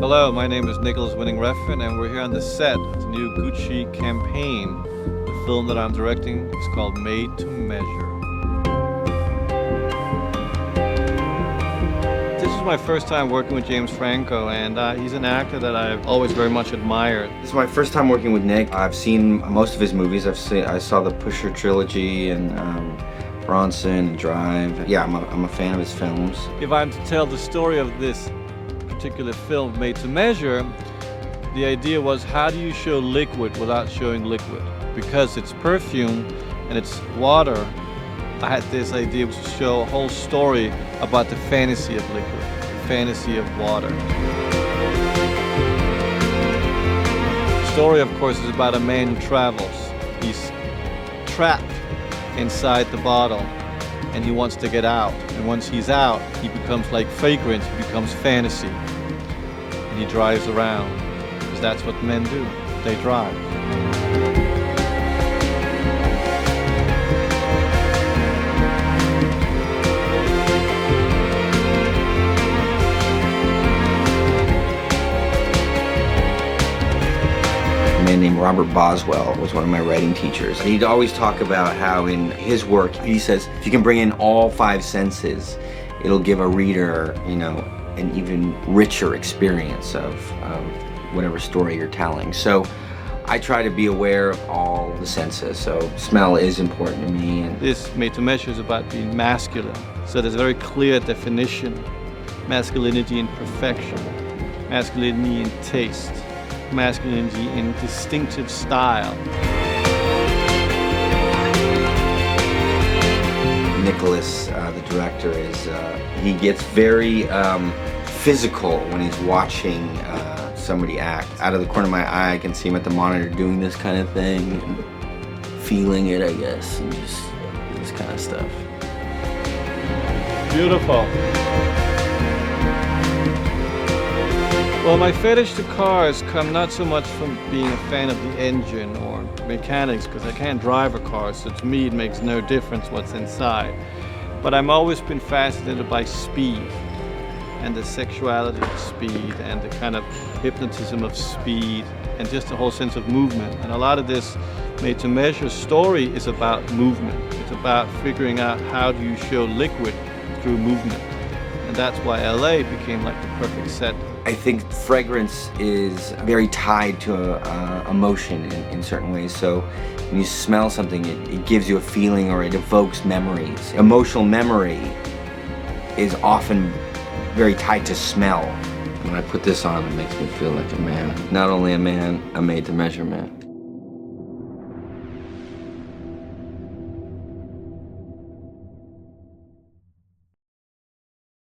Hello, my name is Nicolas winning Refn, and we're here on the set of the new Gucci campaign. The film that I'm directing is called Made to Measure. This is my first time working with James Franco, and he's an actor that I've always very much admired. This is my first time working with Nick. I've seen most of his movies. I saw the Pusher trilogy and Bronson and Drive. Yeah, I'm a fan of his films. If I'm to tell the story of this particular film, Made to Measure, the idea was, how do you show liquid without showing liquid? Because it's perfume and it's water, I had this idea to show a whole story about the fantasy of liquid, the fantasy of water. The story, of course, is about a man who travels. He's trapped inside the bottle and he wants to get out. And once he's out, he becomes like fragrance, he becomes fantasy. And he drives around, because that's what men do, they drive. A man named Robert Boswell was one of my writing teachers. He'd always talk about how in his work, he says, if you can bring in all five senses, it'll give a reader, an even richer experience of whatever story you're telling. So I try to be aware of all the senses, so smell is important to me. And this Made to Measure is about being masculine. So there's a very clear definition. Masculinity in perfection, masculinity in taste, masculinity in distinctive style. Nicolas, the director, he gets very physical when he's watching somebody act. Out of the corner of my eye, I can see him at the monitor doing this kind of thing, and feeling it, I guess, and just this kind of stuff. Beautiful. Well, my fetish to cars come not so much from being a fan of the engine or mechanics, because I can't drive a car, so to me it makes no difference what's inside. But I've always been fascinated by speed and the sexuality of speed and the kind of hypnotism of speed and just the whole sense of movement. And a lot of this Made to Measure story is about movement. It's about figuring out how do you show liquid through movement. And that's why LA became like the perfect set. I think fragrance is very tied to emotion in certain ways. So when you smell something, it gives you a feeling or it evokes memories. Emotional memory is often very tied to smell. When I put this on, it makes me feel like a man. Not only a man, a made to measure man.